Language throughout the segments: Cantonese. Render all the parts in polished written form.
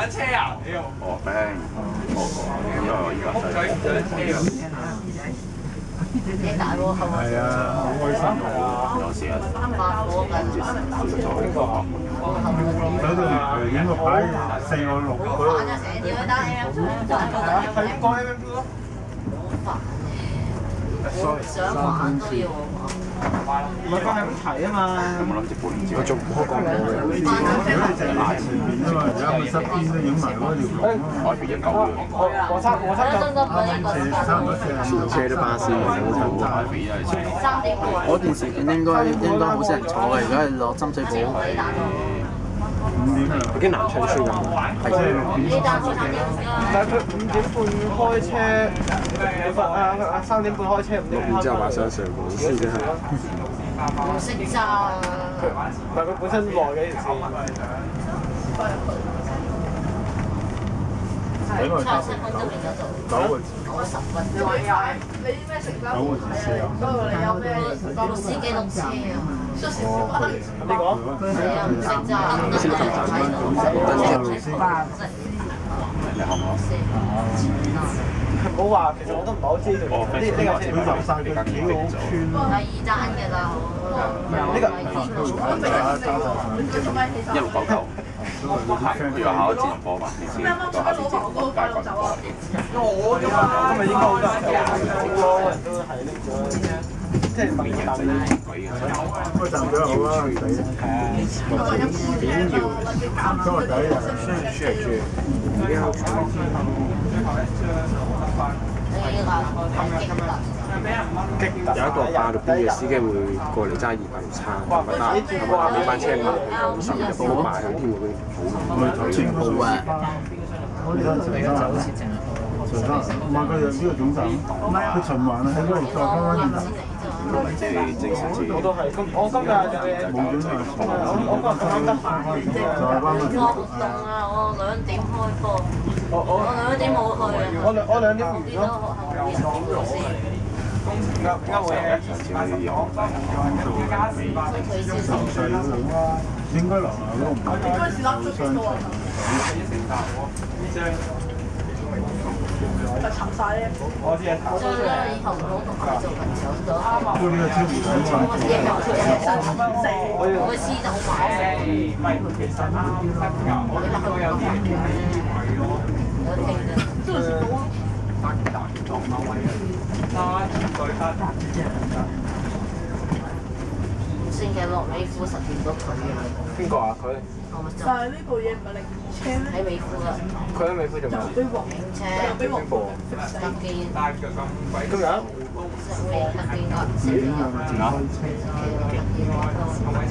車啊？哦，俾我因為我而家你大喎，係咪？係啊，好開心㗎。有時啊，發火緊。喺度影個牌4個6個。玩啊！成日點樣打 M？係講 M M 咯。想玩都要我玩。唔係佢係咁睇啊嘛。有冇諗住半年之後？我仲唔開講冇嘅。如果你淨係前面啊嘛，而家咪側邊都影埋嗰條龍。改變一嚿嘅。我差就差唔多40車都巴士嚟嘅，好慘。改變因為前嗰段時間應該好少人坐嘅，而家係落深水埗。5點啊，已經南昌區咁。係即係6點30幾。但係佢5點半開車，3點半開車5點。然之後話想上網先真係。唔識揸。唔係佢本身耐嘅呢件事。俾我哋7分鐘嚟嗰度。9個字。10分鐘。你啲咩食飯？ 9個字4啊。嗰度你有咩？司機碌車啊！咁你講？係啊，唔識揸。先咁賺翻咁你學唔學？唔好話，其實我都唔係好知呢架車。佢入晒佢幾個屋村。第二單嘅啦，呢個1699。佢話考自然科嘛，你知個考自然科大概過幾錢？今日應該好多人好多人都係拎咗，即係等等。嗰陣比較好啊，抵。點要今日第一日。輸係輸，已經好慘。有一個8到邊嘅司機會過嚟揸200六餐，我覺得呢班車賣50就幫我賣佢添喎，全部啊！我哋睇長沙灣，長沙唔係佢有呢個總站，佢循環喺嗰度再翻返轉頭。即係正常啲。我都係，我今日就係冇準備。我今日咁啱得閒，再翻返轉頭。活動啊！我2點開波，我2點冇去啊。我2點完見咯。到學校啲老師。啱冇嘢。15歲嗰度應該樓下嗰個唔係商場。咪沉晒咧！我知啊，所以咧，以後唔好同佢做朋友咗。不過呢個超唔使錢。我會私走埋。其實啱我覺得佢有啲有傾嘅。星期落美孚實見到佢啊！邊個啊？佢但係呢部嘢唔係02車咩？喺美孚啊！佢喺美孚做咩？俾黃警車俾黃部特見，今日食味特見啊！食味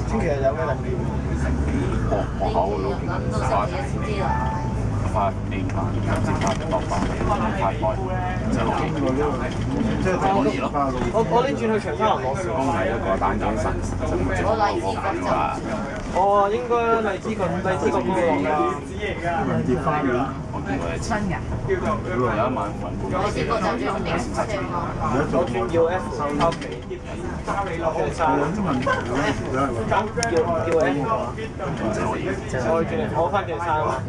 星期日有咩特別？學校嗰度發8年班，甚至發6班，發開就6年。即係可以咯。我呢轉去長沙灣攞少。工係一個單張神，就唔知我講緊話。哦，應該荔枝角嗰個落㗎。文蝶花園。我見過一次。有一晚瞓半荔枝角就專門影車嘛。而家做我轉叫 F 收屋企。落去晒。有啲問題咯，有人話叫 F 我轉嚟攞翻件衫啊！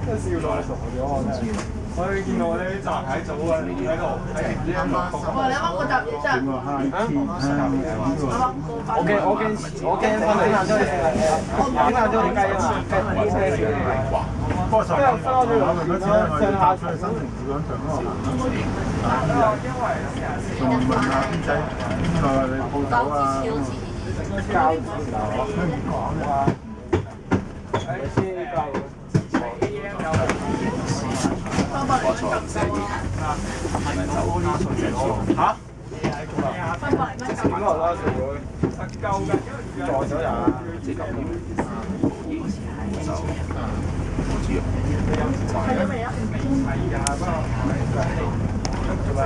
真係笑到傻咗我真係。我見到我哋啲站喺組啊，喺度喺唔知喺度。哇！你啱啱嗰集嘢真係點話 high tea 我驚分兩咗你食啊！分兩咗你雞啊嘛，雞不過上次我哋嗰次咧，我哋搭出去新城市廣場嗰度行仲問下邊仔邊個你鋪頭啊？膠紙啊！講啊！誒先夠。我坐唔寫啲，係咪就嚇？分百零蚊點落啦？仲會夠嘅，在咗人。即係咁樣冇嘢就唔知啊。睇咗未啊？做咩啊？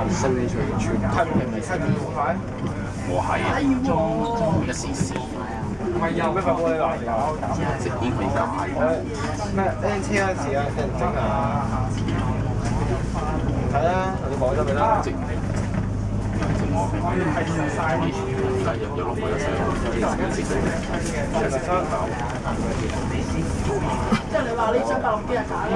新呢場全係咪新年？我係一時時，唔係有咩法玻璃嚟㗎？直煙可以解。咩？N 車嗰陣時啊，俾人整啊！唔睇啦，你講咗未啦？有落去有時有時見到。即係你話呢張8、6機係假嘅。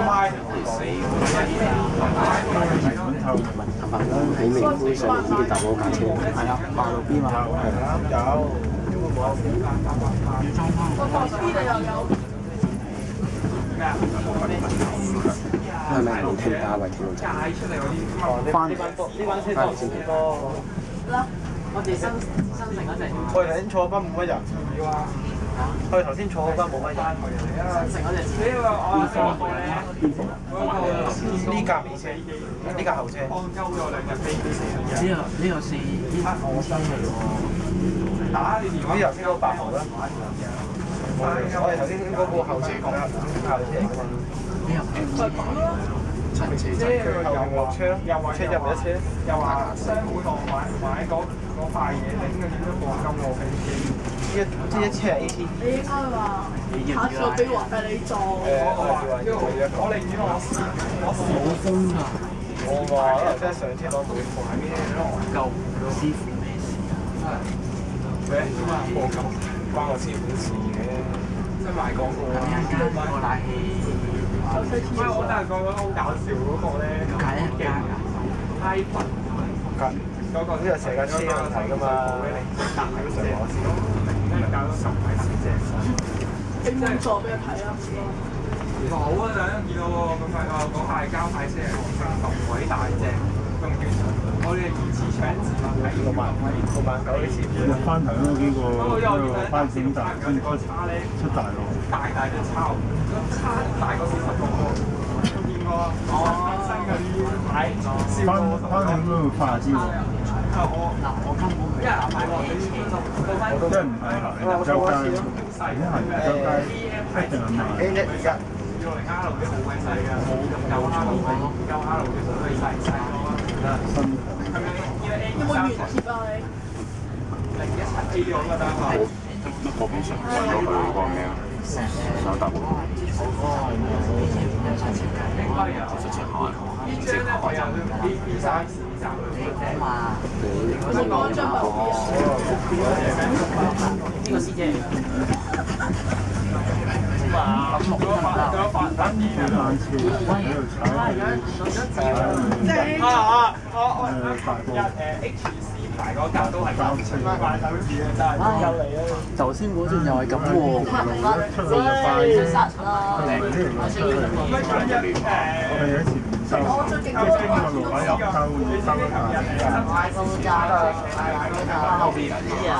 喺明灰上面呢度搭嗰架車，係啊，8、6 B 嘛，係啊，有。個6 B 你又有。係咪冇停價位停到站？翻嚟先。啦。我哋新城嗰陣。我哋頭先坐班冇乜人。我哋頭先坐嗰班冇乜人。新城嗰陣。呢架尾車，呢架後車。呢個是我新嚟喎。總之頭先嗰個8號啦。我哋頭先嗰個後車講啦，後車嚟㗎嘛。陳車仔佢後面落車咯，車入咪一車，又話商會度買嗰塊嘢頂嘅點樣黃金喎飛機，即係一車係 AT。你應該話下次我俾皇帝你做。我寧願我冇風㗎。我話可能真係上車當冇風喺邊夠師傅咩事？咩？冇咁關我師傅事嘅，即係賣廣告啊。個冷氣。喂，我真係覺得好搞笑嗰個咧，解一間㗎 ，iPhone 嗰個呢個成架車問題㗎嘛，大嗰上我先，跟住搞到10米先正。整滿座俾佢睇啦。冇啊！就見到喎，嗰塊膠牌車係咁鬼大隻，仲要我哋二次搶字幕係6萬9幾錢。翻頭嗰幾個花展大先出大陸。大隻抄，差大過40個喎，都見過。新嗰啲牌燒過翻響嗰度化招。我根本唔係買過幾錢，即係唔係行周街，而家行周街一定係賣。A1要嚟R啲好鬼細㗎，冇咁夠 R 夠 R 嘅所以細新係咪？有冇原貼啊你？01A 我覺得係。我平常揾到佢嗰個咩啊？想搭會。直接開。呢張咧我有 B3話我講張8 B 啊。呢個師姐。HC 牌嗰架都係9,000蚊買手指啊！真係又嚟啊！頭先嗰段又係咁喎。我哋有一次唔收，經過路牌又收一下。後邊啲啊，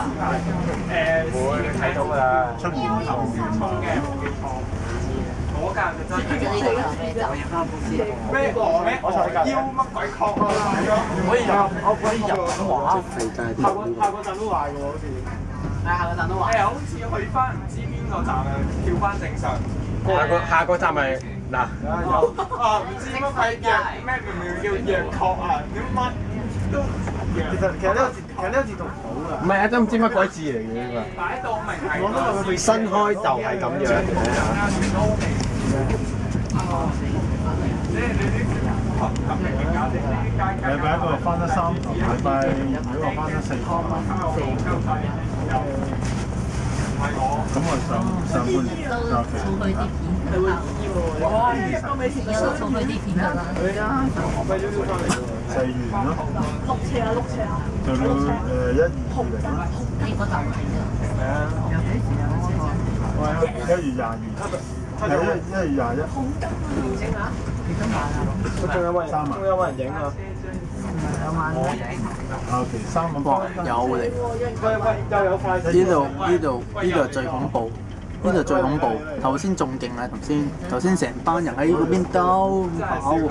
會睇到㗎啦，出面後面嗰間就真係咩我坐架腰乜鬼殼啊！可以入畫，下個站都壞㗎喎，好似。係下個站都畫。好似去翻唔知邊個站啊，跳翻正常。下個站咪嗱，唔知乜鬼藥咩明叫藥確啊？點乜都其實呢個字讀唔好㗎。唔係啊，都唔知乜鬼字嚟嘅呢個。擺到明係新開就係咁樣。禮拜一個翻得3堂，禮拜如果翻得4堂，咁我上半年假期。掃去啲片，哇！一個美前嘅掃去啲片㗎啦。4元咯。6尺啊，6尺啊。做到1、2、20啦。呢個就係1月22，係1月21。紅金啊！整下。仲有冇人影啊？後期3個波有嚟。又有塊。呢度係最恐怖，呢度最恐怖。頭先仲勁啊！頭先成班人喺嗰邊兜跑喎。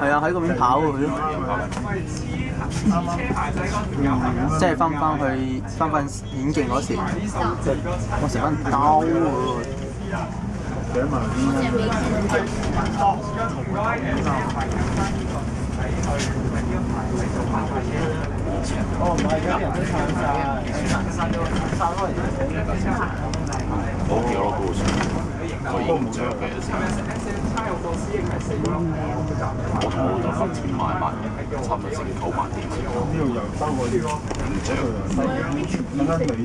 係啊，喺嗰邊跑喎佢。即係翻演技嗰時，我成班兜喎。寫埋唔係，而家人都唱晒，散開嚟。好幾多個個形象嘅時候，我就1000萬差唔多成9萬點。呢度又收過啲形象，啱啱美林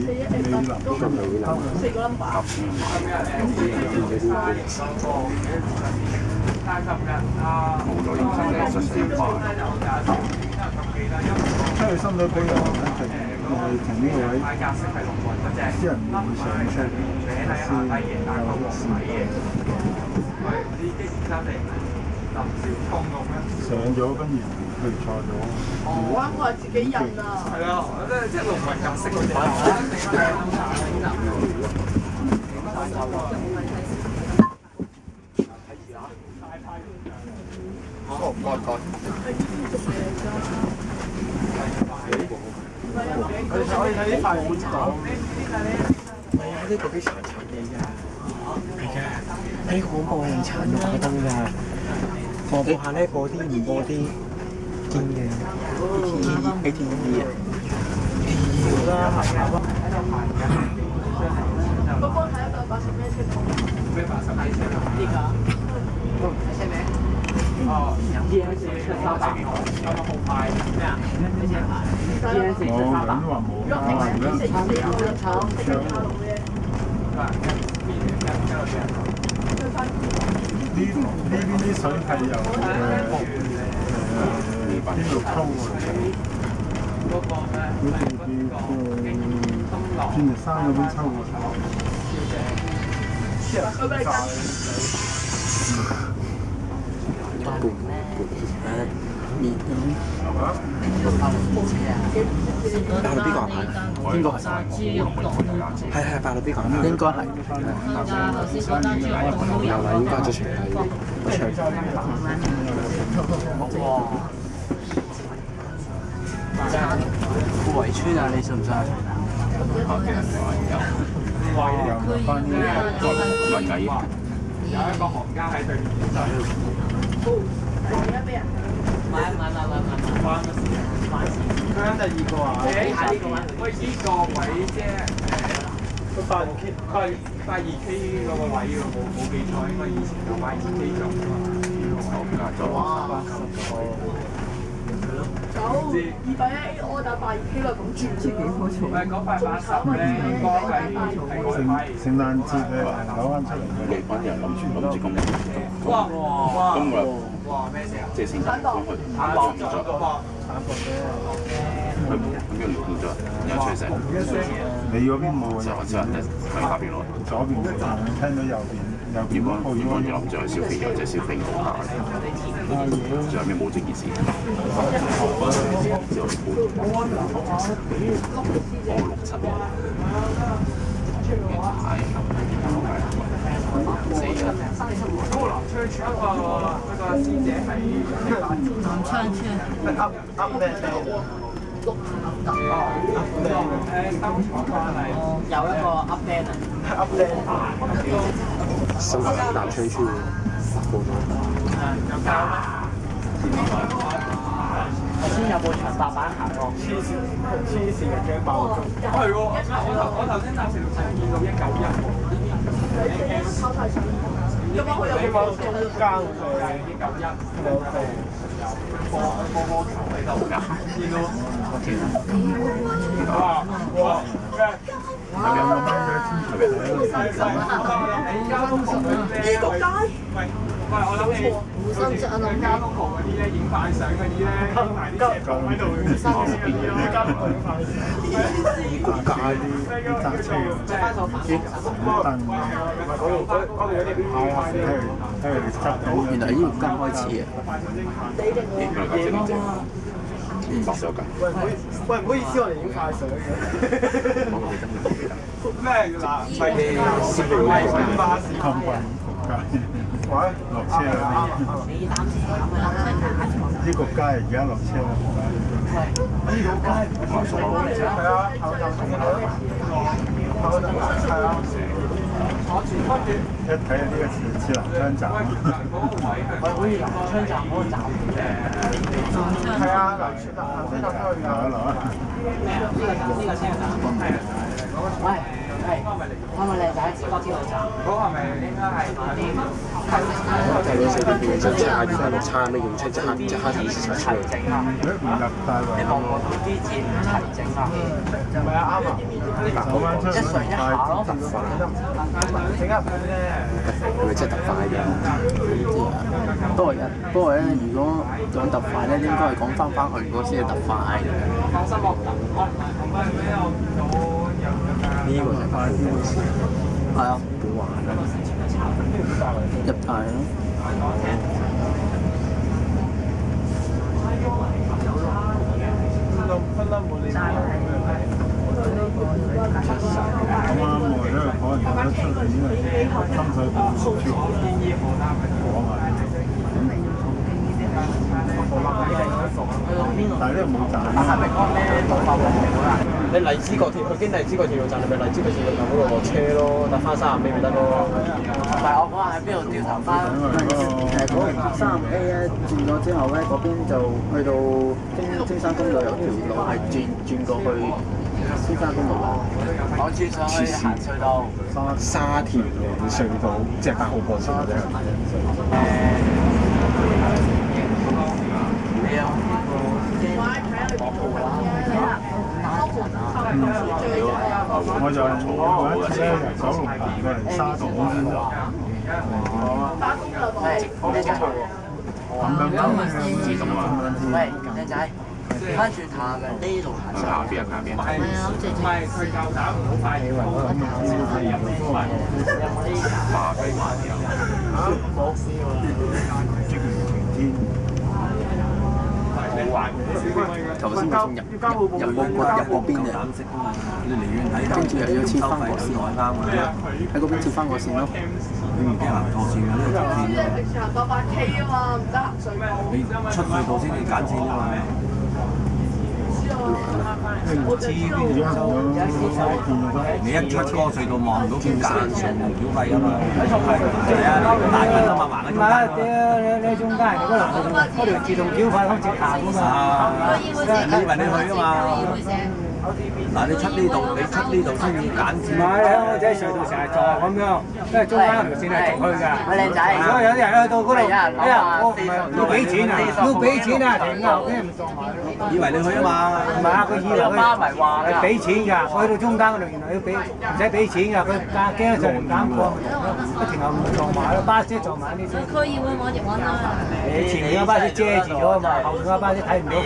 冇咗形象嘅1000萬。因為深水埗又係停呢個位，啲人會上車上咗跟住佢錯咗。我係自己印啊。係啊，即係龍雲格式嗰啲。哦，該。我哋睇啲快碗講，係啊，呢個幾殘嘅㗎，係㗎，喺廣播係殘到爆燈㗎，播下咧播啲唔播啲堅嘅，你見唔見啊？要啦，係啊，喺度排㗎。嗰個係180咩車頭？咩80咩車頭？呢個。睇車名。哦，GS 出300，有個號牌咩啊？GS 出300。我咁話冇啊，呢邊啲水係由邊度抽過嚟？好似鑽石山嗰邊抽過嚟。爆到邊個牌？應該係。係爆到邊個？應該係。有啦，應該就全係。哇！圍村啊，你信唔信？有一個行家喺對面就買佢啱第2個啊！喂，呢個位啫，佢82K 嗰個位喎，冇記錯，應該以前有82K 做㗎嘛。210 我打82K 啦，咁轉先幾好嘈。嗰880咧，應該係聖誕節咧攞翻出嚟嘅。幾班人諗住咁樣。哇！咁我哇！咩事啊？即係先生講佢產博咗，佢咁樣亂咗，有吹聲。你嗰邊冇啊？就喺下邊攞。左邊聽到右邊原本諗住去小飛有隻小飛牛下，最後尾冇這件事。之後我6、7年。高南昌村嗰個師姐係南昌村。有一個 up band 新南昌村過咗。有交咩？頭先有部長白板行過。黐線嘅驚爆咗。係喎，我頭先暫時仲見到191喎。抄太上。有冇佢有你望中間佢191。波球喺度㗎，見到。哇！有冇咩喂，我諗起好似交通河嗰啲咧，影快相嗰啲咧，影埋啲車房喺度，交通河街啲揸車嘅，原來呢條街開始嘅。落咗㗎。喂，唔好意思，我哋影快相嘅。咩嗱？係巴士。喂，落車啦！呢個街而家落車啦。呢個街係啊，後頭係啊，一睇呢個似南昌站。好似南昌站嗰個站係啊，南昌站去㗎。攞。喂，係咪靚仔？多啲路站。嗰係咪應該係嗰啲？睇到4點半就即刻翻落餐，你用即刻意思就齊整啊！唔入大圍。你望我啲字唔齊整啊！唔係啊，啱啊！走翻出去快啲特快，整一盤咧。係咪真係特快㗎？不過咧，如果講特快咧，應該係講翻去嗰先係特快。放心，我唔係呢個係快啲嘅事，係啊，好玩啊！入題咯。啱啱喎，因為可能有得出嚟，因為深水埗超火啊！但係呢度冇站啊！你荔枝角鐵去經荔枝角鐵路站，你咪荔枝角鐵路站嗰度落車咯，搭翻30尾咪得咯。但係我講喺邊度掉頭翻？嗰30A咧轉咗之後咧，嗰邊就去到青山公路有條路係轉過去青山公路啦。我轉上去行隧道。沙田嘅隧道，即係8號幹線嗰啲。你有我就有一次咧，由九龍行過嚟沙田先落。喂，靚仔，翻轉下嘅呢度行上。下邊啊，下邊。係啊，好似唔係佢夠膽唔好快啲喎。花雞慢啲啊！頭先我先入嗰邊嘅，跟住又要切翻個線，喺嗰邊切翻個線咯。你唔驚行錯線嘅呢個線啫。平時行800K 啊嘛，唔得行隧道。你出隧道先至揀線啫嘛。我知邊度收你一出嗰個隧道望唔到邊間線繳費㗎嘛？係啊，大緊啊嘛，橫喺中間。你中間嗰條自動繳費好似行㗎嘛。你以為你去啊嘛？嗱，你出呢度先要揀線。唔係，我喺隧道成日撞咁樣，因為中間嗰條線係直去㗎。喂，靚仔，所以有啲人去到嗰度，我唔係要俾錢啊，要俾錢啊，停啊，俾人撞埋。以為你去啊嘛？唔係啊，佢以為佢係俾錢㗎，我去到中間嗰度原來要俾，唔使俾錢㗎，佢驚就唔敢過，一停後撞埋咯，巴士撞埋呢啲。區議會網頁揾啦。你前面嗰巴士遮住咗啊嘛，後面嗰巴士睇唔到佢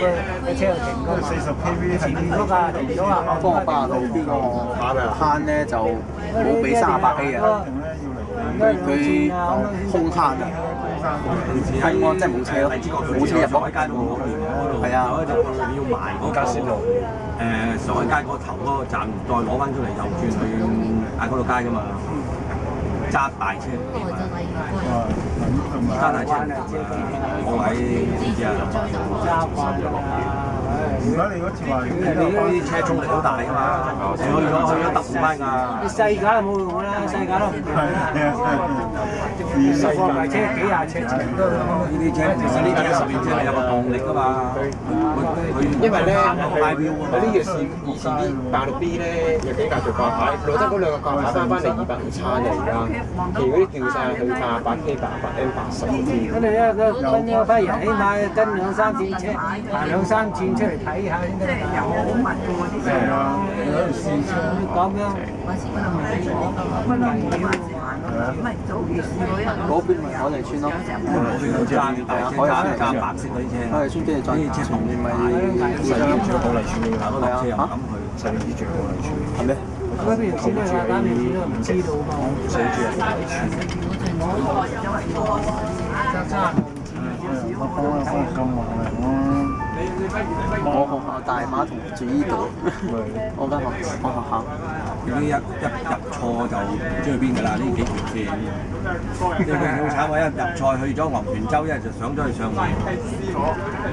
車度停嗰個。40 kV 前面嗰架停咗啊，幫我巴到邊個慳咧就冇俾38A啊，佢空慳啊，係我真係冇車咯，冇車入海街都冇。係啊，有一隻你要埋嗰個上海街嗰頭嗰個站，再攞翻出嚟又轉去嗌嗰度街㗎嘛，揸大車。揸大車，我喺知唔知啊？而家你嗰次話你嗰啲車衝力好大㗎嘛，去咗揼唔翻㗎。你細架都冇用啦，細架都唔用啦。貨櫃車幾廿尺前都呢啲車其實呢啲10年車係有個動力㗎嘛。因為咧，佢呢條線以前啲86B 咧有幾架做掛牌，攞得嗰兩個掛牌翻嚟200條餐嘅而家，其餘嗰啲掉晒去88K、88M、80嗰啲。咁你咧跟一批人，起碼跟2、3次車，行2、3次出嚟睇下先得㗎。有好密㗎喎啲車。係啊，有條線出咁樣。嗰邊咪海麗村咯，揸白色嗰啲車，海麗村跟住再啲車同你咪細啲最好麗村嘅，嗰架車又敢去，細啲最好麗村。係咩？嗰邊條線咧，打邊線都唔知道嘛。寫住係麗村。我學校大馬同住呢度，我間學校。呢一入錯就唔知去邊㗎啦，呢幾條線。即係佢好慘喎！一入錯去咗昂船洲，一係就上咗去上環。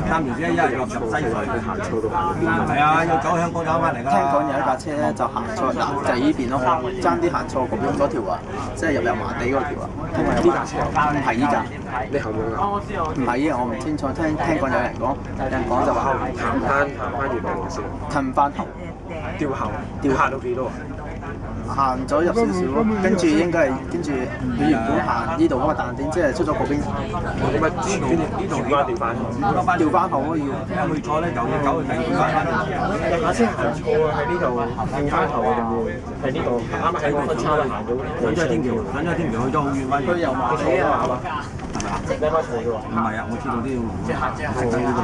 3條線一係落入西隧，佢行錯到行邊？係啊，要走香港走翻嚟㗎啦。聽講有一架車咧就行錯嗱，就係呢邊咯，爭啲行錯嗰邊嗰條啊，即係入油麻地嗰條啊。聽講有呢架車唔係呢架，你後面啊？唔係啊，我唔清楚。聽講有人講就話行翻原來路線，褪翻後，掉後到幾多啊？行咗入少少咯，跟住應該係跟住佢原本行呢度嗰個彈點，即係出咗嗰邊。呢度調翻調翻後咯要。因為去錯咧就要走去第二邊。我先行錯啊！喺呢度調翻頭定會喺呢度啱啱喺個分叉度行咗。上咗天橋，上咗天橋去咗好遠彎。佢又話錯啊嘛？係咪啊？你啱啱錯嘅喎。唔係啊，我知道啲路。即係呢度。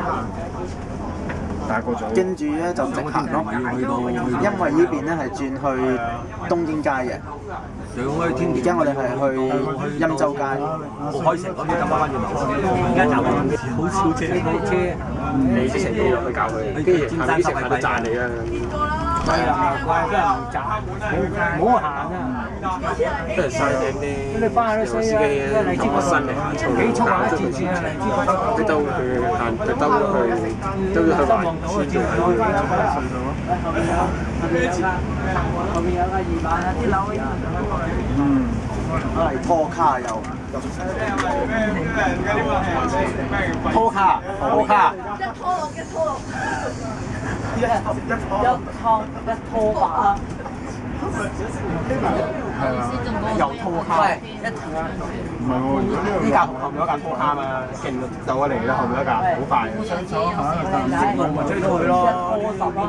大個咗。跟住咧就直行咯，因為呢邊咧係轉去東京街嘅。而家我哋係去欽州街。我開成嗰啲咁翻轉頭。而家就好少車，冇車。你之前都有去教佢，跟住係咪啲食客都讚你啊？係啊，怪真係唔賺，唔好行啊！都係嘥啲你翻去都死啊！荔枝角新嚟行錯，幾速啊！一條線啊，荔枝角。佢兜去行，佢兜去都要去環村做。後面有個2萬啊，啲樓攞嚟拖卡又。拖卡，拖卡。一拖把。又拖卡。喂，唔係喎，呢架同後面嗰架拖卡嘛，勁就我嚟啦，後面嗰架好快。追到佢咯，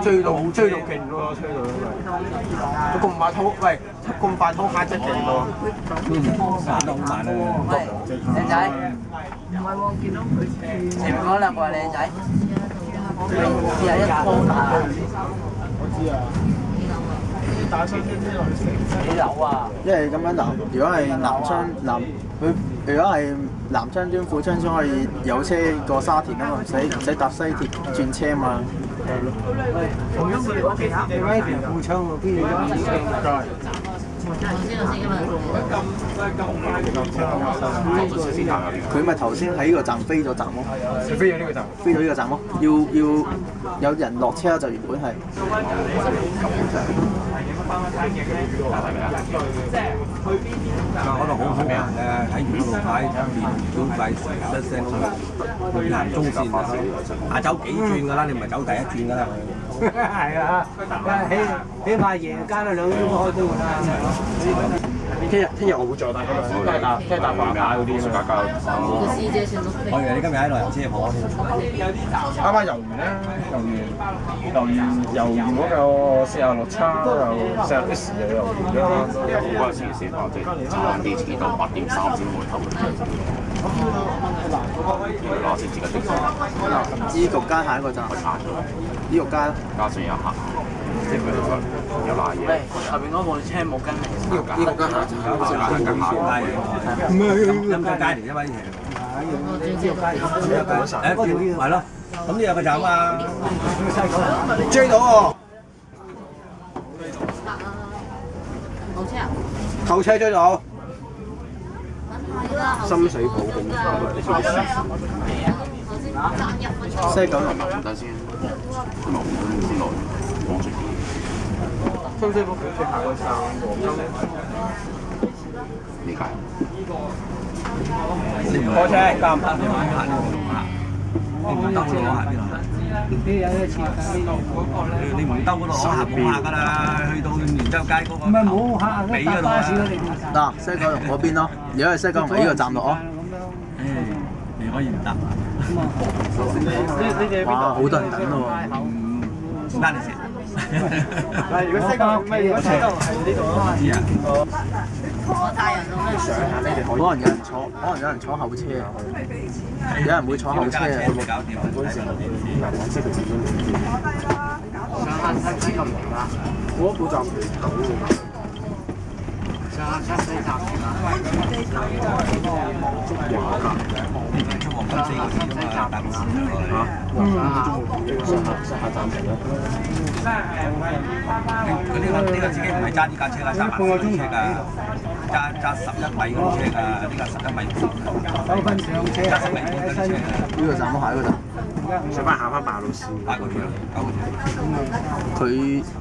追到勁咯，追到佢咁快拖，喂，咁快拖卡真係勁咯。行得好慢啊！靚仔，唔係喎，見到佢前面嗰兩個係靚仔，有一拖把。我知啊。打新天呢度幾樓啊？因為咁樣如果係如果係南昌端、富昌村可以有車過沙田啊嘛，唔使搭西鐵轉車嘛。同樣佢其他你威田富昌嗰邊佢咪頭先喺呢個站飛咗站咯，飛咗呢個站，飛咗呢個站咯，要有人落車就原本係。嗰度好好行嘅，喺沿路牌連表費一聲去行中線啊！走幾轉㗎啦，你唔係走第一轉㗎啦。係啊，起碼夜間都2點開都會啦。聽日我會再搭，聽日搭華價嗰啲啊。我以為你今日喺內遊車河添。啱啱遊完啦，遊完嗰個46叉又46S又遊完啦。嗰陣時先話即係晏啲遲到8點3先回頭。攞先自己的士。醫局街下一個站。醫局街。加上有客，即係佢哋有賴嘢。喂，後邊嗰部車冇跟嚟。醫局街下站。唔係陰州街嚟啫嘛呢條。係咯，咁呢有個站啊。追到喎！冇車啊！後車追到。深水埗咁西九龍唔得先，落先落往出邊。深水埗佢下個站理解。你唔開車，加唔加？你唔行呢個路啊？你唔兜嗰度行邊度？你唔兜嗰度行冇客㗎啦，去到連州街嗰個唔係冇客，尾嗰度啊！嗱，西九龍嗰邊咯，如果係西九龍呢個站落咯。你可以唔搭啊！哇，好多人等咯喎！拉你先。嗱，如果西九龍咩？如果西九龍係呢度咯。知啊。我帶人咯。可能有人坐後車，有人會坐後車啊！冇搞掂啊！嗰陣時上下七咁嚟啦。我嗰站嚟到喎。上下七4站嚟啦。出黃金4個字啊嘛，大部分下站嚟啦。佢呢個自己唔係揸呢架車㗎，揸半個鐘車㗎，揸11米嗰啲車㗎，呢個11米半。9分上車。揸10米半嗰啲車㗎。呢個站咯，下一個站。上翻行翻白老師。8個鐘，9個鐘。佢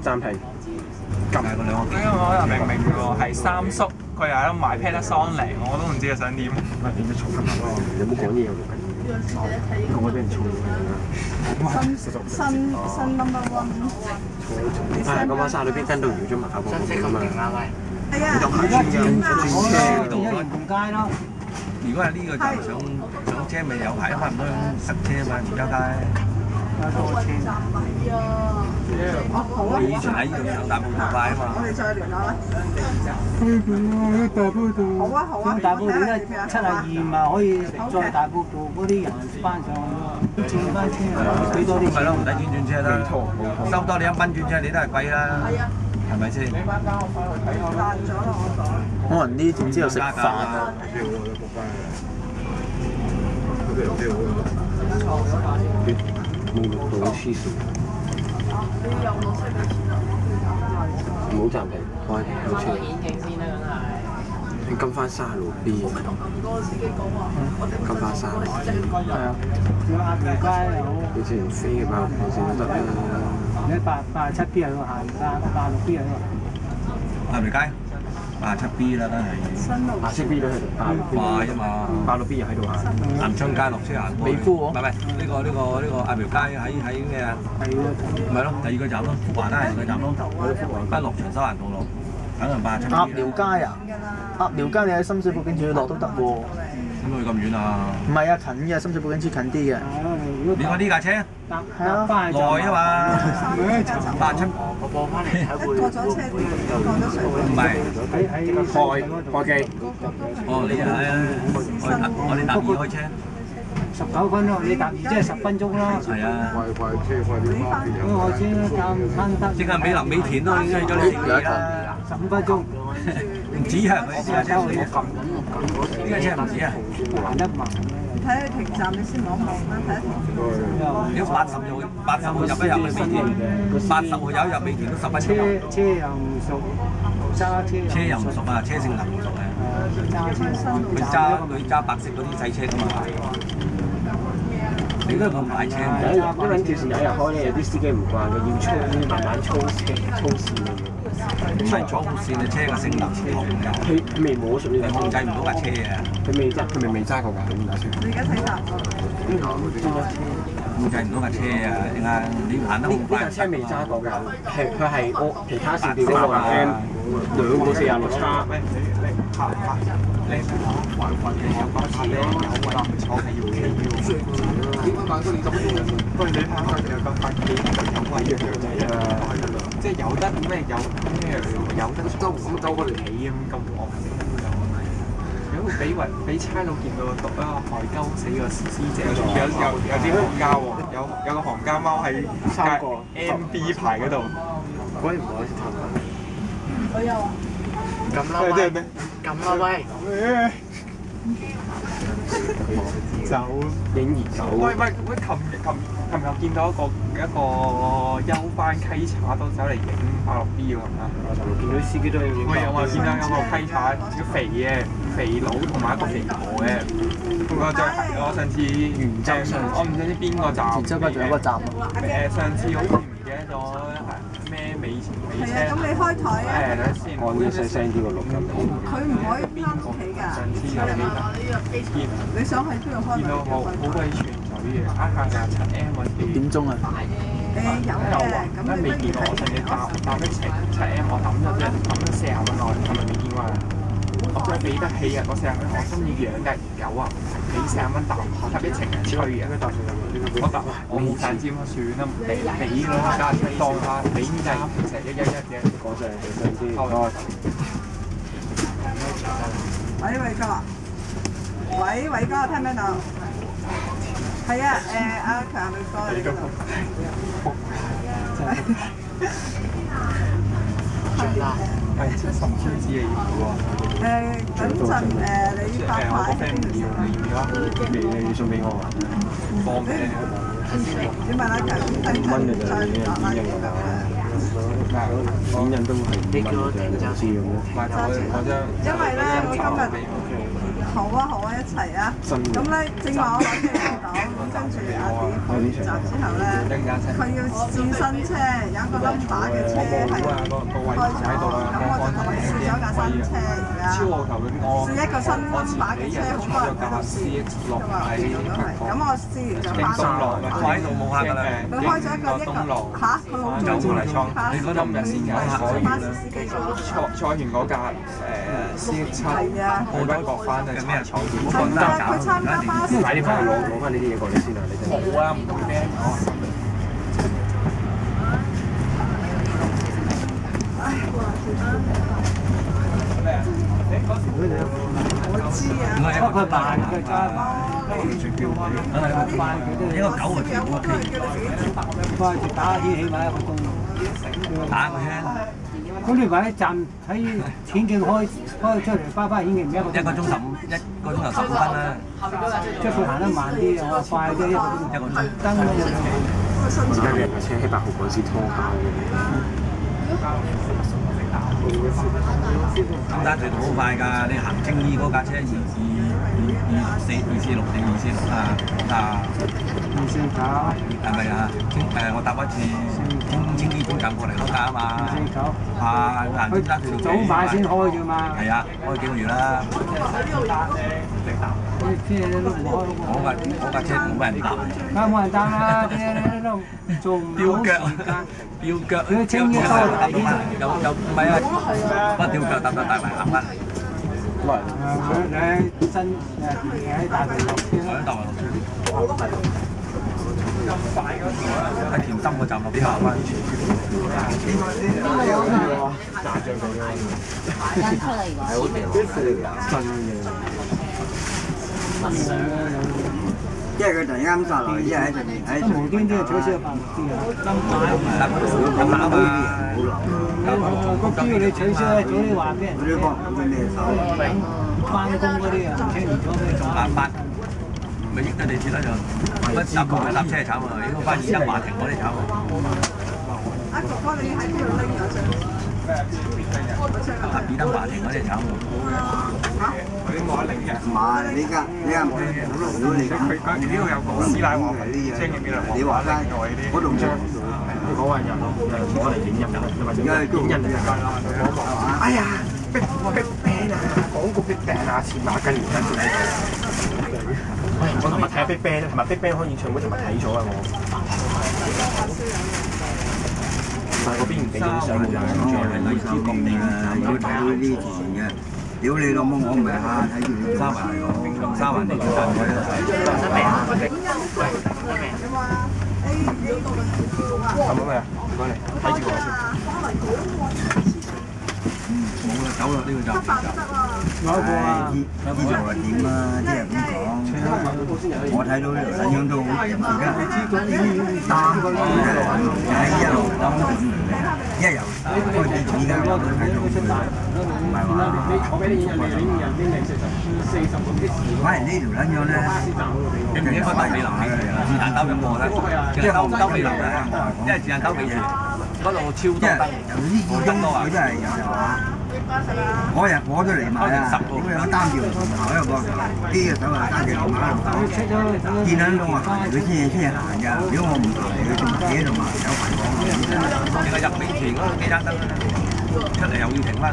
暫停。撳係個2個幾。我又明明喎，係三叔，佢又喺度賣 Panasonic，我都唔知佢想點。點解嘈咁啊？有冇講嘢？同我俾人嘈新 number one。係嗰晚沙裏邊跟到搖咗馬步咁啊！係啊，而家轉車度人工街咯。如果係呢個站上車咪有排差唔多塞車嘛，而家街。站位啊！好啊！以前喺呢度上大埔道快啊嘛。我哋再聯絡啦。大埔道。好啊好啊。大埔道咧72咪可以再大埔道嗰啲人翻上去咯，轉翻車俾多啲。咪咯，唔使轉車啦，收多你1蚊轉車你都係貴啦。係啊。係咪先？爛咗咯，我講。可能呢段之後食飯啊。冇錄到黐線。唔好暫停，開有車。你跟翻沙路 B。跟翻沙路 B。係啊，有鴨寮街又好。你之前飛嘅嘛，有時都得啦。你87 B 喺度行86 B 喺度。鴨寮街87 B 啦，都係。87 B 都喺度。快啊嘛86 B 又喺度行。南昌街落車行。美孚喎。唔係呢個鴨寮街喺咩啊？係咯。咪咯，第二個站咯，福華街第二個站咯。不落長沙灣道路，等人87 B。鴨寮街啊！鴨寮街你喺深水埗警署落都得喎。點解去咁遠啊？唔係啊，近嘅，深水埗警署近啲嘅。你講呢架車？係啊，耐啊嘛。87。我播翻嚟睇會。過咗車過咗水。唔係。開機。哦，你係啊，我哋搭2開車。19分咯，你搭2即係10分鐘咯。係啊。快車快啲翻邊咁我先攤得。即刻美林美田都已經去咗你哋啦。15分鐘。唔止啊！佢呢架車呢架車唔止啊！行得慢。睇佢停站，你先望望啦，睇一睇。如果80號入一入去美田，80號有入美田都10分鐘。車又唔熟，揸車。車又唔熟啊！車性能唔熟啊！佢揸白色嗰啲細車㗎嘛。你都係咁大車。因為條線有日開咧，有啲司機唔慣嘅，要慢慢操線嘅。唔係操線嘅車嘅性能唔同㗎。佢未摸熟呢架車，控制唔到架車啊！佢未揸過㗎，呢架車。你而家睇搭控制唔到架車啊！點解你行得好快？呢架車未揸過㗎，佢係我其他線調嗰個 M 2個46叉。你還運嘅有嗰次咧，有話坐係要企要。點解慢過20分鐘？不過你睇下有個發機有位嘅條仔啊，即係有得咩有得周嗰條起咁惡死咁樣。如果俾差佬見到讀一個海鳩死個師姐，有啲行家喎，有個行家踎喺街 MB 牌嗰度，嗰啲唔可以偷㗎。我有啊。咁啦喂，咁啦喂，走，影兒走。喂，琴日見到一個休班稽查都走嚟影86 B 喎，係咪啊？我見到司機都有影。喂，我見到有個稽查，個肥佬同埋一個肥婆嘅。我上次我唔知邊個站。然之後仲有個站。上次好似唔記得咗咩尾車。係啊，咁你開台啊？按啲細聲啲個錄音。佢唔可以翻屋企㗎。上次有幾你想喺邊度開？見到好鬼全水嘅，下7M 嗰啲。點鐘啊？有嘅，咁你未見過，我上次搭一程7M，我抌咗40蚊內，係咪未見過啊？我真係俾得起啊！嗰40蚊，我中意養隻狗啊，俾40蚊搭一程吹嘅。我冇賺佔啊，算啦，俾啦，當下俾呢隻成111嘅。講聲俾聲先。喂，偉哥啊！喂，偉哥，聽唔聽到？係啊，阿強偉哥嚟㗎。係啦。係70張紙嘅要喎。等陣你發牌。我個 friend 唔要，你要唔要啊？你送俾我啊？放俾你。你問阿強5蚊嘅就已經係點印㗎啦。點印都係5蚊嘅，就知咁樣。因為咧，我今日好啊，一齊啊！咁咧，正話我揾你老豆，咁跟住阿點集之後咧，佢要試新車，有一個 number 嘅車係開咗，咁我就同佢試咗架新車而家。試一個新 number 嘅車，好多人喺度試㗎嘛，咁我試完就翻嚟。我喺度冇客㗎啦。佢開咗一個嚇，佢好中意巴士。今日先有巴士司機做。坐完嗰架CX7，我不過翻去咩廠店？佢參加巴士。嗱，你翻去攞翻呢啲嘢過嚟先啊！你哋冇啊，唔同咩講。我知啊。唔係佢扮佢揸。應該9個字 OK。快就打啲起碼1個鐘。打個圈。咁你話一站喺顯徑開出嚟，巴顯徑唔1個鐘。1個鐘頭15分啦。即係佢行得慢啲，我快啲1個鐘。燈咁樣。而家你架車喺8號嗰時拖下嘅。咁單程好快㗎，你行青衣嗰架車246定246啊？249係咪啊？我搭一次青衣總站過嚟嗰架啊嘛。249啊，行單程早買先開啫嘛。係啊，開幾個月啦。我架車冇乜人搭。梗係冇人搭啦，啲都做唔到時間。吊腳，佢青衣收嚟啲。又唔係啊？不過吊腳搭埋行啦。你新喺大圍落車。喺大圍落車。喺田心嗰站落啲下翻。印出嚟因為佢突然間咁殺落，一係喺上面喺無端端取消160啊！個標你取消咧，早啲話俾人聽。翻工嗰啲啊，聽完咗俾你講。咪益得地鐵啦就，乜搭車係慘啊！如果翻2燈華庭嗰啲慘啊！阿哥哥，你喺邊度拎咗張？搭2燈華庭嗰啲慘喎。唔係呢家如果你佢呢度有個師奶話你話齋嗰棟牆，你講話人攞嚟影印㗎，因為影印就係哎呀，逼餅啊，廣告逼餅啊，前馬跟而家做咩？我琴日睇下 Big Bang 同埋 Big Bang 開演唱會，琴日睇咗啊我。但係嗰邊唔俾影相㗎，手機啊，如果睇到呢啲嘅。屌你老母！我唔係下睇住你三環嚟三環嚟做站位啦。係咪啊？唔該你，睇住我先。冇啦，走啦呢個站。呢度係點啊？即係咁講，我睇到呢條撚樣都好嚴而家擔嗰啲喺一路擔一由開始而家我都睇到唔係話。反而呢條撚樣咧，應唔應該大美林嘅？是但兜入過咧，即係兜美林咧，因為是但兜美林嗰度超多燈，由呢二中佢真係有話。我都嚟買啊！點解有單條頭喺度講？呢個手係單條頭喺度講。見到我話佢先行㗎，如果我唔行，佢仲企喺度賣有排講。其實入美團嗰幾盞燈出嚟又要停翻。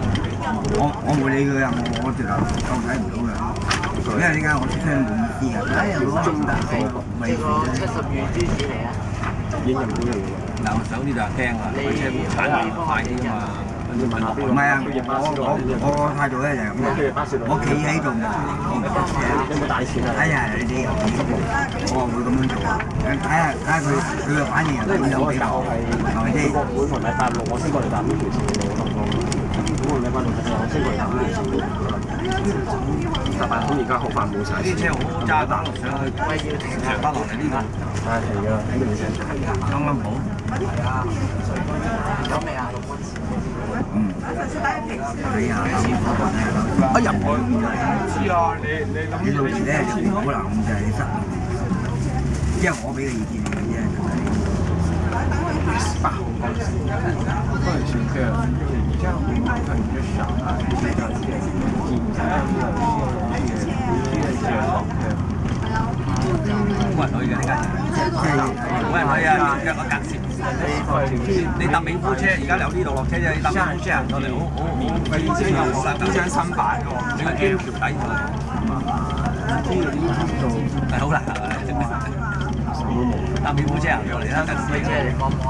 我冇理佢啊！我直頭當睇唔到㗎。因為點解我出聲冇意思㗎？中大未70元支持嚟啊！影印唔到嘢。嗱，我想呢就係驚啦，佢車產能快啲㗎嘛。唔係啊！我態度咧就係咁嘅，我企喺度我唔得嘅。有冇帶錢啊？哎呀，你哋又點我會咁樣做啊！睇下佢嘅反應係點樣俾我，係咪先？每逢禮拜6我先過嚟搭呢條線路，每逢禮拜6我先過嚟搭呢條線路。但係而家好快冇晒。啲車好揸打落上去，上翻落嚟呢度。係啊，呢度先。啱啱好。係啊。有未啊？係啊，哎呀！我唔知啊，你到時咧就好難控制你失誤，因為我俾個意見你嘅啫。8號嗰陣時，嗰陣時嘅而家好多人嘅想法，比較建議冇人去啊，約個隔線。你搭美孚車，而家由呢度落車啫，你搭美孚車行過嚟，好呢張新版喎，你個 M 橋底過嚟，係好難搭美孚車行過嚟啦，近飛車你望唔望？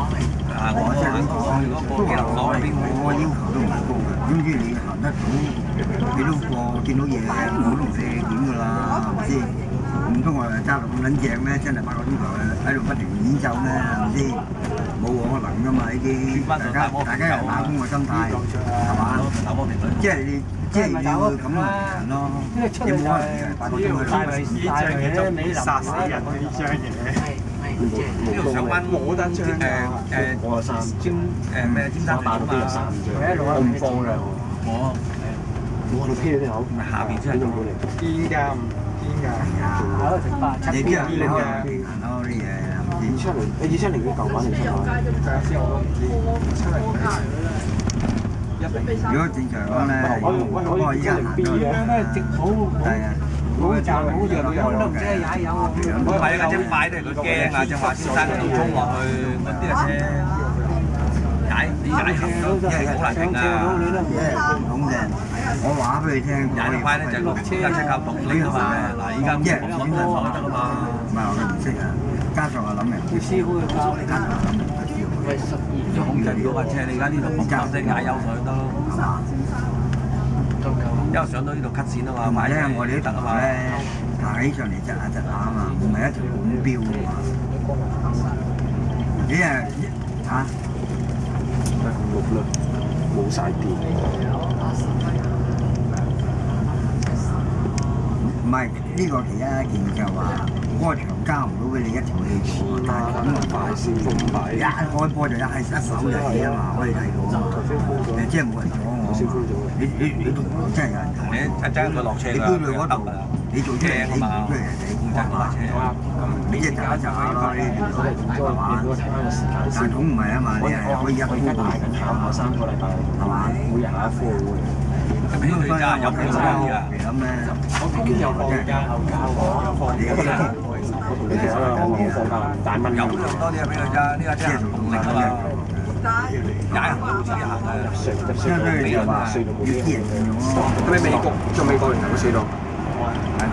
啊，我即係去嗰個機樓房嗰邊，我要求都唔係高嘅，總之你行得到，你都過見到嘢，我都唔理點㗎啦，係咪先？唔通我揸到咁撚正咩？真係8個鐘頭喺度不停演奏咩？係咪先？冇可能㗎嘛！呢啲大家有打工嘅心態，係嘛？即係你即係要咁樣人咯，有冇可能8個鐘喺度？殺死人嘅呢張嘢。呢度上翻冇得尖咩尖沙咀啊嘛，我唔放量。我哋飛咗啲口，咪下邊先係中古嚟。堅㗎，堅㗎。你邊人你可能啲嘢係咪先？你2070嘅舊版定新版？先我都唔知。如果正常講咧，我依家行咗係啊。冇站好似都唔知踩油。唔係啊，隻快都係佢驚啊！隻華先生嗰度衝落去嗰啲車踩後都好難停啊！咁嘅，我話俾你聽，踩得快咧就而家靠獨立啊嘛！嗱，依家冇咁多手得啊嘛！唔係我哋唔識啊，加上我諗嘅，要師傅去教，加上我諗嘅，要控制到架車，你而家呢度加聲踩油水都係嘛？因為上到呢度 cut 線啊嘛，買咧我哋啲特啊咧，行起上嚟窒下啊嘛，唔係一條管標啊嘛。你係嚇6啦，冇晒電。唔係呢個其一件就話嗰個牆交唔到俾你一條氣柱啊，咁啊快先咁快，一開波就一手就起啊嘛，可以睇到啊。即係冇人阻我啊嘛。你同我真係有人睇。你一陣佢落車你搬去嗰度，你做出嚟你唔出嚟人哋控制嗰架車，你即係窒下咯呢啲係嘛？但總唔係啊嘛，你係可以一鋪過嚟考我3個禮拜係嘛？每日下一科會。咁所以我睇翻嚟諗咧，我今日有放假，你其實我冇放假，但問有多啲俾佢咋？呢架車係動力啊嘛，踩行都自己行嘅，相當於就話要啲人用咯。咁你美國仲未過完嗰4度？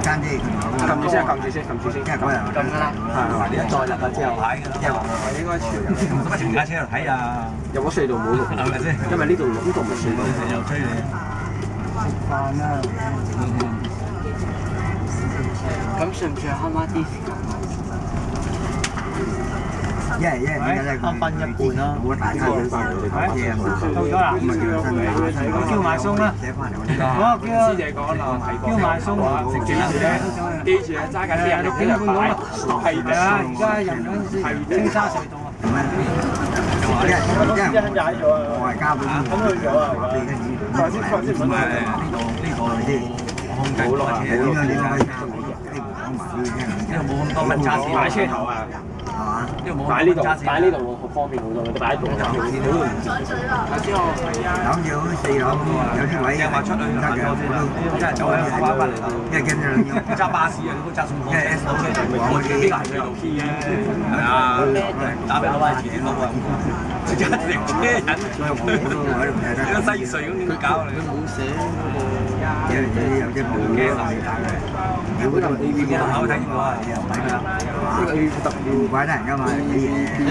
間啲撳住先，撳住先，撳住先。即係嗰日撳㗎啦。係你一再入咗之後睇㗎啦。應該全入。乜成架車度睇啊？入咗4度冇6，係咪先？因為呢度唔係4度。又追你。飯啦。咁算唔算慳翻啲時間？因為點解咧？佢分一半啦。我大家要翻嚟你講嘢啊嘛。到咗啦。叫埋餸啦。好，師姐講啦，叫埋餸。食住啦。記住啊，揸緊啲人6點半到啦。係啊，而家入緊青沙隧道啊。我係交俾咁去咗啊！唔係呢個先控制好耐，點樣你可以交我呢個講埋俾你聽。因為冇咁多分叉線擺車頭啊，係嘛？因為冇擺呢度，擺呢度方便好多，你擺喺度就好啲。諗住好似4樓，有啲位話出去唔得嘅，我都一係走一翻嚟啦。因為跟住要揸巴士啊，你都揸送貨車，我自己行去路 P 嘅，係啊，打俾阿 Y 遲啲到啊，而家成車人，你個西隧咁點搞嚟？冇寫，有啲冇嘅，如果呢邊嘅口睇見過啊，又唔係㗎，唔怪得人㗎嘛啲嘢。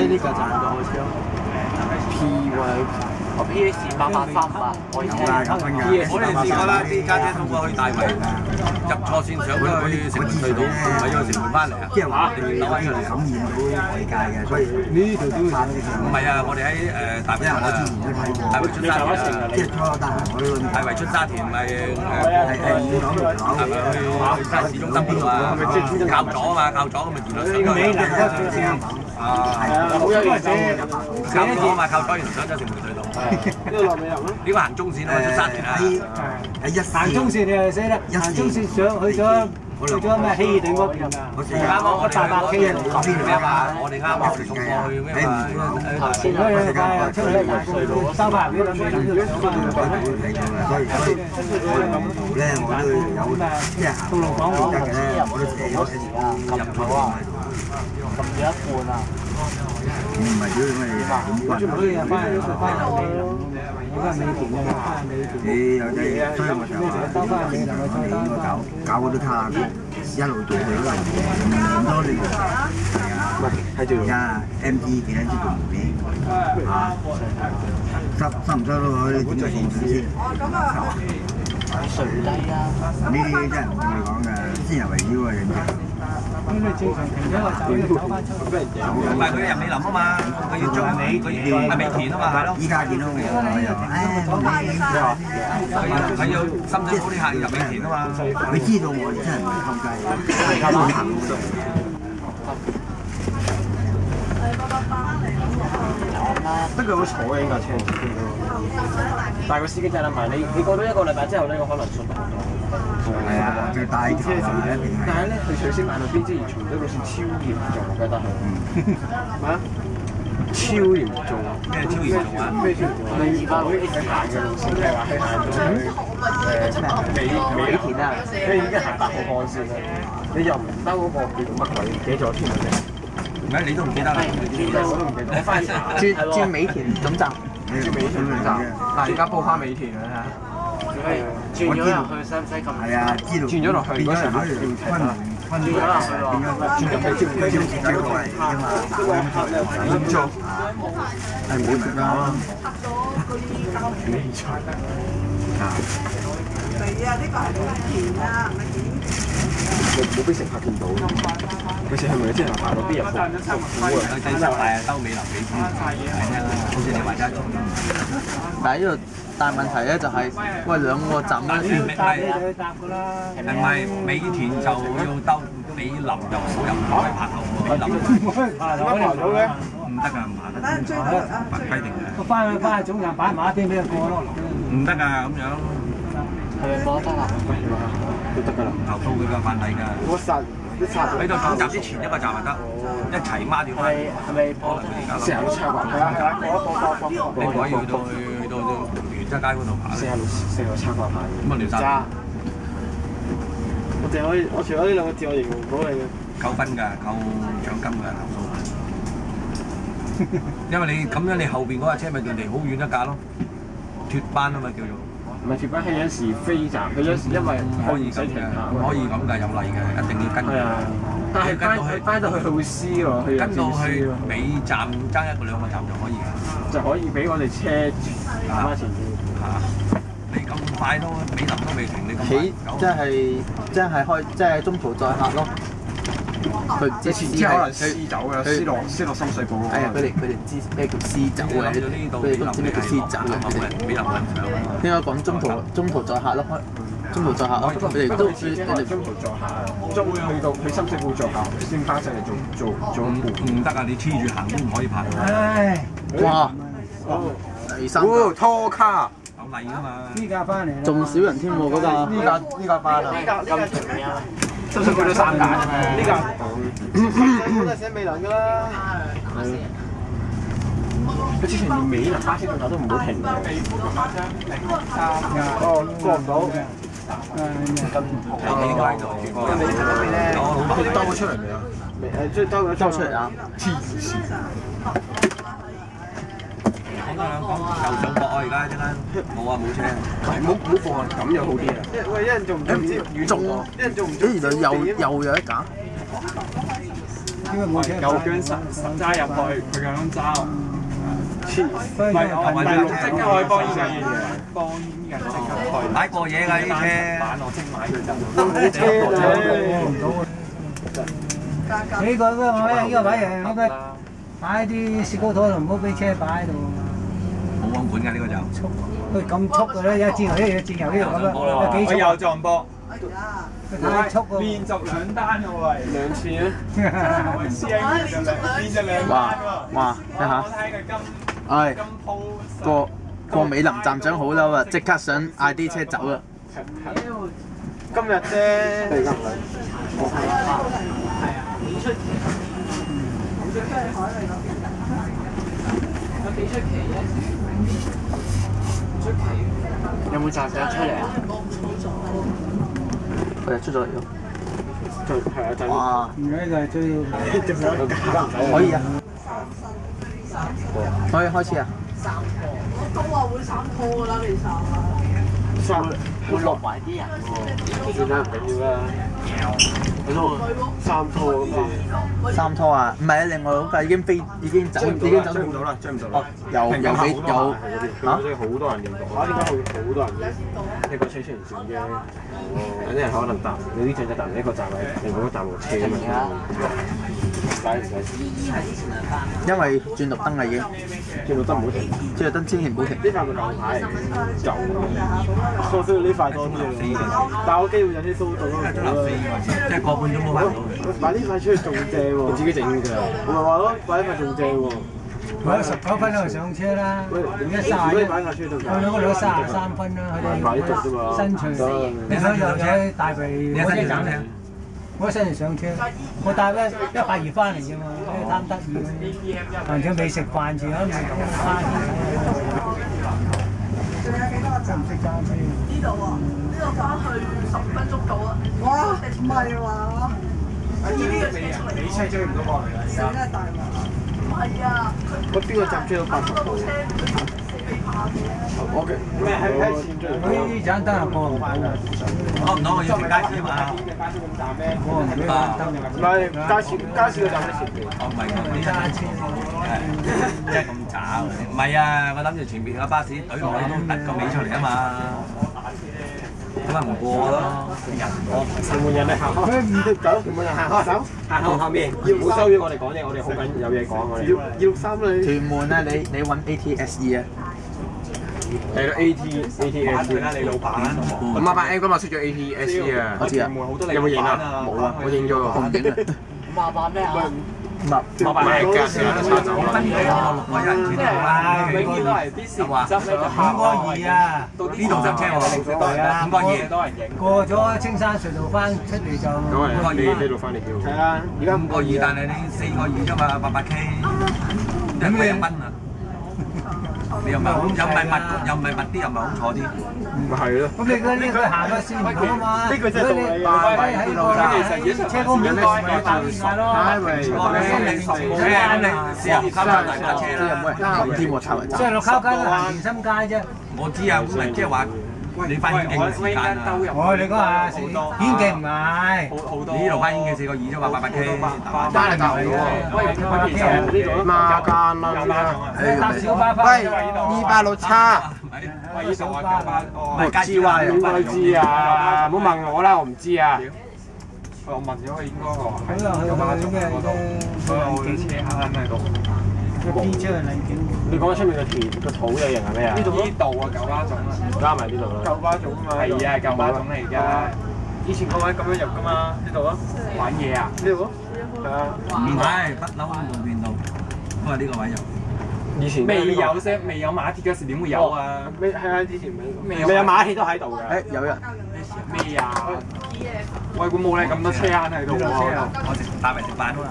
呢個就係開始咯。P 位。我 PS 8835啊，我已經我哋試過啦，啲家姐通過去大圍入錯線上咗去城門隧道，咪要城門翻嚟啊！即係話你扭翻出嚟感染到外界嘅，所以呢度都要唔係啊！我哋喺大圍我之前都睇過，大圍出沙田啊，即係初得閒我都大圍出沙田咪係唔講唔講，係咪去沙市中心嗰度啊？靠左啊嘛，靠左咁咪原來上咗去啊！好有意思，靠左啊嘛，靠左原來上咗城門隧道。呢個落尾入咩？呢個行中線啊，出沙田啊！喺行中線你係寫得，行中線上去咗咩希爾頓嗰邊啊？啱啱我哋大白 K 啊，咩話？我哋啱啱送過去咩話？前嗰樣嘢出去隧道300幾兩邊呢度上翻去。所以咧我都有即係行路講得嘅咧，我都寫咗入錯啊！撳咗一半啊！唔係主要我哋管嗰啲嘢翻嚟而家美田啊，翻美田。你有啲，所以我就話你應該搞嗰啲卡，一路做佢咯，唔多你係啊，係做呀 MG 幾多支做嘅啊？收唔收到佢點樣放先？垂低啊！呢啲真係唔同你講㗎，先入為主嘅認真。咁你正常停咗個走，走翻出去俾人贏。唔係佢入美林啊嘛，佢要做佢美田啊嘛，係咯。依家見到我又佢要深圳嗰啲客要入美田啊嘛。你知道我真係唔係偷雞，係都行到。得佢好坐嘅呢架車，但係個司機真係問你過咗1個禮拜之後咧，我可能順好多。係啊，最大車就一定係。但係咧，佢取消萬路邊之前，從呢路線超嚴重，我覺得係。咩啊？超嚴重啊！咩超嚴重啊？咩超嚴重啊？你而家嗰啲行嘅路線係話佢行到去美田啊，你已經行8號幹線啦，你又唔兜嗰個叫做乜鬼？記咗添啊！唔係你都唔記得啦，我都唔記得。我翻轉美田總站，轉美田總站。嗱，而家報翻美田啦，轉咗入去使唔使咁？係啊，知道。轉咗落去嗰時候要停啦。轉咗落去咯。轉入去照過嚟㗎嘛。點做？係冇錯啦。係啊，呢個係美田啊，唔係點？冇俾乘客見到，佢成係咪即係行到邊入去？第一係兜美林美田，好似你話齋中。但係呢度大問題咧就係，喂兩個站咧，係咪美田就要兜美林就唔好入海爬頭？美林爬到嘅？唔得㗎，唔爬得，法規定嘅。翻去總站擺埋一邊俾佢過咯。唔得㗎咁樣。係咪冇得啦？都得㗎啦，投訴佢㗎犯例㗎。我實喺度總站之前一個站就得，一齊孖掉翻。係咪可能佢而家成日都插埋？係啊，你可以去到元則街嗰度爬。四路插埋牌。咁啊，廖生。我除咗呢兩個字，我形容唔到你嘅。扣分㗎，扣獎金㗎，投訴。因為你咁樣，你後邊嗰架車咪離好遠一架咯，脫班啊嘛叫做。唔係脫班，係有時飛站，佢有時因為可以咁嘅，可以咁㗎，有例嘅，一定要跟。係啊，但係翻到去佢會撕喎，跟到去尾站爭1個2個站就可以㗎。就可以俾我哋車行翻前邊。嚇！你咁快都美林都未停，你咁起即係開即係中途載客咯。佢之前可能私走嘅，私落深水埗咯。係啊，佢哋知咩叫私走嘅，佢哋都唔知咩叫私走嘅。美林應該講中途載客咯，中途載客咯，佢哋都中途載客，中去深水埗載客，先翻上嚟做唔得啊！你黐住行都唔可以拍。唉，哇！第三拖卡有例㗎嘛？呢架翻嚟，仲少人添喎嗰架。呢架翻啊！咁平啊！深水埗都3架啫嘛，呢架都係寫美林㗎啦。佢之前連美林巴士站都唔好停嘅。過唔到。喺街度，佢兜咗出嚟未啊？未，兜出嚟啊！黐線！又上博啊！而家陣間冇啊，冇車。冇放啊，咁又好啲啊！喂，一人做唔做唔知遠咗，一人做唔做？原來又有一架。因為冇車，有姜揸入去，佢咁樣揸。黐，唔係即刻可以幫依家嘢，幫依家即刻去。買過嘢㗎呢啲車。版我即買佢就冇車啫。呢個呢個位誒，應該擺啲雪糕台度，唔好俾車擺喺度。冇網管㗎呢個就。佢咁速嘅咧，一轉由呢度轉由呢度咁樣，有幾速？我又撞波。太速喎！連續2單喎喂，2次啊！師兄連續2單喎。哇！睇下。唉，過美林站長好嬲啊！即刻想嗌啲車走啊！今日啫。有幾出奇咧？出奇。有冇站長出嚟啊？佢哋出咗嚟咯。係啊，哇！而家就係最可以啊，可以開始啊！我都話會散拖㗎啦，其實。會落埋啲人喎，算啦唔緊要啦。喺度三拖咁啊！三拖啊？唔係啊，另外嗰架已經走追唔到啦，追唔到啦。有俾有嚇，所以好多人認到。嚇點解會好多人嘅？一個車出現少啫。有啲人可能搭有啲站就搭一個站位，另外一個站落車啊嘛。因為轉綠燈啦已經，轉綠燈唔好停，轉綠燈千祈唔好停。呢塊咪舊牌嚟嘅，舊嘅。我需要呢塊多啲啊！但係我機會有啲騷到咯，即係個半鐘都買唔到。買呢塊出去仲正喎，自己整㗎咋？我咪話咯，買呢塊仲正喎。我19分就上車啦，而家31，我兩個女33分啦，佢哋新隨你想又有大肥，我先上車，我新嚟上車，我帶咗120翻嚟啫嘛，貪得意，橫掂未食飯住，未翻先。仲有幾多個站？唔識揸車。呢度喎，呢度翻去10分鐘到啊！哇，唔係話你車追唔到過嚟啊！死啦大鑊！係啊，我邊個站追到80度？我嘅咩喺前追？呢盞燈又過唔到啦。過唔到，我要停街市啊嘛。過唔到盞燈。唔係街市個站喺前邊。哦，唔係㗎，你揸車係真係咁渣喎！唔係啊，我諗住前面個巴士懟落去都突個尾出嚟啊嘛。咁咪唔過咯，人多。屯門人你行開，走，屯門人行開走，行後面，要唔好收於我哋講嘢，我哋好緊有嘢講我哋。263你。屯門啊，你揾 ATSE 啊。係咯 ATSE 啦，你老闆。咁800 M 今日出咗 ATSE 啊。我知啊。有冇影啊？冇啊，我影咗喎。我唔影啊。800咩啊？800 M 㗎，成日都差走。6個人轉到啦，永遠都係啲事執咧5個2啊，呢度塞車喎，5個2多人影。過咗青山隧道翻出嚟就5個2呢度翻嚟叫。係啊，而家5個2，但係你4個2啫嘛，800K，人貴1蚊啊！你又唔係密啲，又唔係好坐啲，咪係咯。咁你呢個行咗先唔好啊嘛。呢個真係道理啊！喺個車公廟度咪大面下咯。即係落交街行田心街啫。我知啊，咁咪即係話你翻顯徑嘅時間啊。你講下顯徑唔係。你呢度翻顯徑4個2啫嘛，800K。單係大嘅。孖間啦。搭小巴翻。喂，267。我知話應該知啊，唔好問我啦，我唔知啊。我問咗佢應該話係有馬中嘅，所有嘅車坑喺度。啲車係麗景。你講出面個田個土有型係咩啊？呢度啊，舊巴種啊，加埋呢度啦。舊巴種啊嘛。係啊，舊巴種嚟㗎。以前嗰位咁樣入㗎嘛，呢度啊。玩嘢啊？呢度啊？係啊。唔係，不嬲冇變到，都係呢個位入。以前未有啫，未有馬鐵嗰時點會有啊？未係啊，之前未有馬鐵都喺度嘅。有人。咩啊？喂，會冇你咁多車坑喺度喎。我直帶埋食飯啊嘛。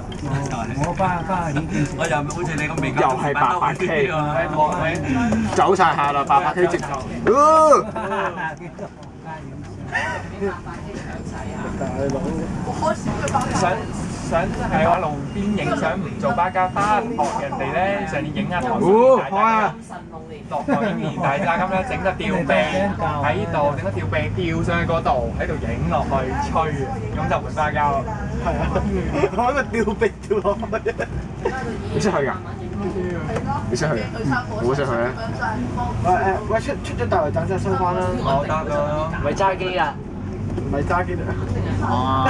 我翻顯徑。我又好似你咁未夠。又係800K 啊！走晒下啦，800K 直頭。想喺我路邊影相唔做巴交花，學人哋咧上年影下頭落台影完大家咁咧整個吊臂喺度，整個吊臂吊上去嗰度，喺度影落去吹，咁就換巴交。係啊，攞個吊臂吊落去。你識去㗎？你識去㗎？我識去啊！喂，出咗大圍等陣收翻啦。我得咯，咪揸機啊！唔係揸機啦。哦，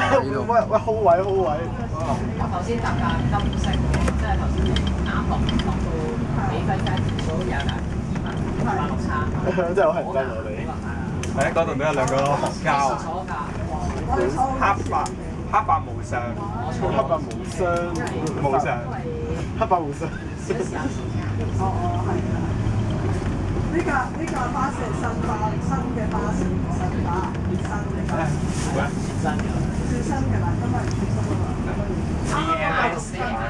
喂，hold 位，hold 位。我頭先搭架金色，即係頭先啱落到幾分鐘左右啦，200、860。真係好係唔得我哋。喺嗰度都有兩個學膠。黑白無常，黑白無雙，無常，黑白無雙。呢架巴士係新嘅巴士，新巴最新嘅啦，今日最新啊嘛。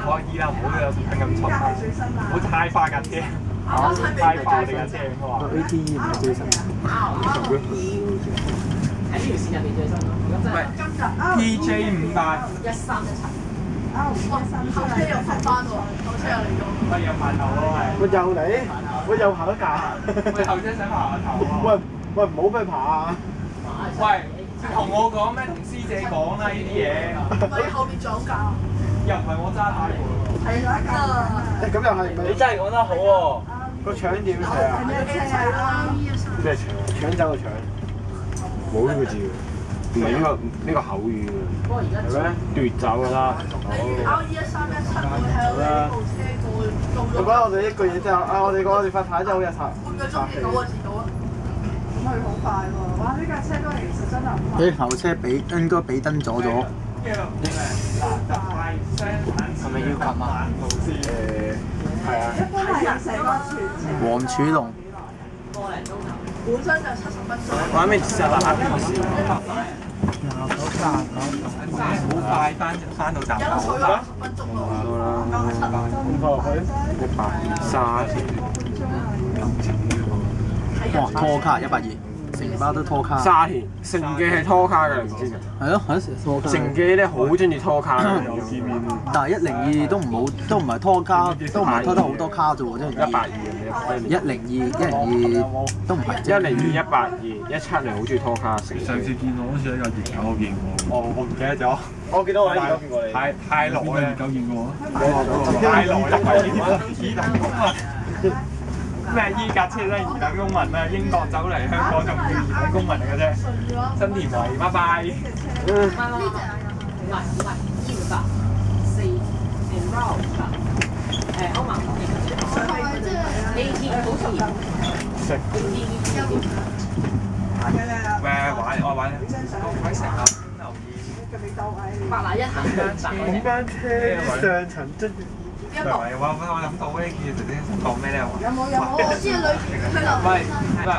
可以啦，唔好有咁速，唔好太快架車，太快你架車應該話。ATE 唔係最新。呢條線入邊最新咯。如果真係今日 PJ 500。1317。後車又翻喎，後車又嚟咗。我又排頭咯，係。我又嚟，我又行一架。喂，後車想爬頭啊！喂，唔好俾佢爬啊！喂，同我講咩？同師姐講啦，呢啲嘢。唔係後邊撞架。又唔係我揸太喎。係啦，咁又係咪？你真係講得好喎！個腸點寫啊？咩車啊？咩腸？搶走個腸。冇呢個字嘅，唔係呢個口語嘅。係咩？奪走㗎啦。你 R1317會喺我哋部車過到咗。我覺得我哋一句嘢之後，我哋講我哋發牌真係好日查。半個鐘見到啊，遲到啊！咁佢好快喎！哇！呢架車都其實真係好快。俾後車應該俾燈阻咗。係咪要撳啊？係啊。一般係成個全程。黃柱龍。本身就70分鐘。玩咩時候啊？好快翻到站口啦。10分鐘咯。到啦。咁快去？130。哇！拖卡120，成包都拖卡。沙田成記係拖卡㗎，你唔知㗎？係咯，係拖卡。成記咧好中意拖卡嘅，見面。但係102都唔係拖卡，都唔係拖得好多卡啫喎，真係。102都唔係。102、182、170好中意拖卡。上次見我好似喺架熱狗見過。哦，我唔記得咗。我見到我喺熱狗見過你。太耐啦！熱狗見過啊？太耐啦！二等公民咩？依架車真係二等公民啊！英國走嚟香港仲要二等公民嚟嘅啫。新田圍，拜拜。歐盟AT 好似咩玩？我玩鬼城啊！白拿一行咁班車上層真唔係我諗到呢件事頭先講咩咧？有冇？我知裏邊喂，嗱，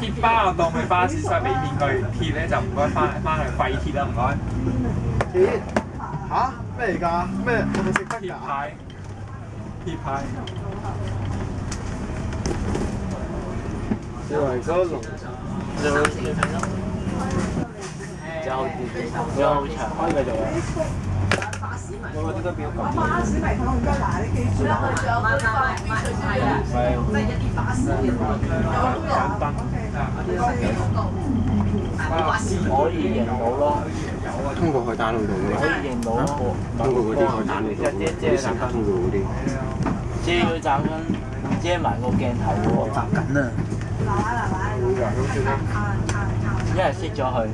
鐵巴我當佢巴士上俾面具，鐵咧就唔該翻去廢鐵啦，唔該。鐵嚇咩嚟㗎？咩係咪食得㗎？鐵牌。以為嗰龍就好長，可以繼續啊！我覺得比較緊。巴士迷途唔該嗱，你記住啦，佢仲有嗰啲快邊隨先有，即係一啲巴士嘅有簡單。可以認到咯，通過去打路度嘅。可以認到個。通過嗰啲去打路度。啲成通過嗰啲。遮要斬緊，遮埋個鏡頭喎。閘緊啊！一係熄咗佢。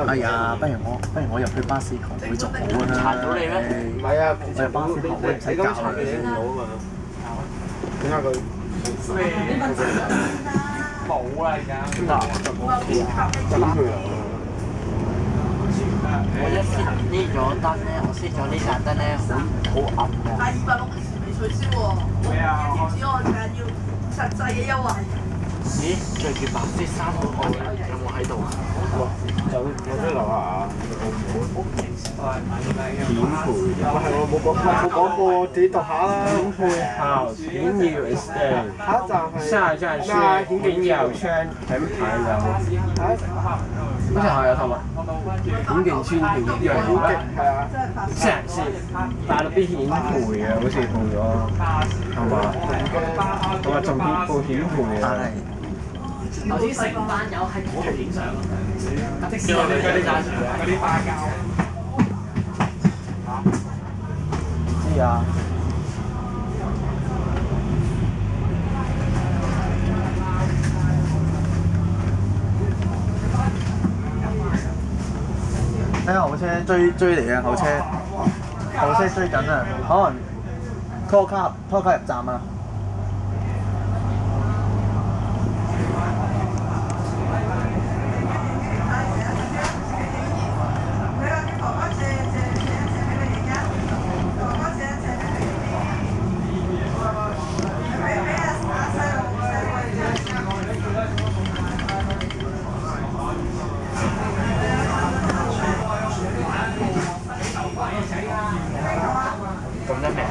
哎呀，不如我入去巴士堂會做好啦。查到你咩？唔係啊，我入巴士堂會唔使教你嘅。到啊嘛。點解佢？冇啦而家。就打佢啦。我一熄呢咗燈咧，我熄咗呢盞燈咧，好暗㗎。但係260時未取消喎，貼紙我成日要實際嘅優惠。咦？着住白色衫嗰個有冇喺度啊？我喺樓下。點賠？我係我冇講過，自己讀下啦。點配好？點要下一站係下一站是點要圈點牌樓。好似係有同埋點勁村點樣啦？係啊，成日先大陸啲險賠啊，好似報咗係嘛？同埋仲報險賠啊。頭先成班友喺嗰度影相咯，的士嗰啲揸住嗰啲花膠。知啊。睇下後車追嚟啊！後車追緊啊！可能拖卡入站啊！咁得未？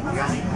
㗎。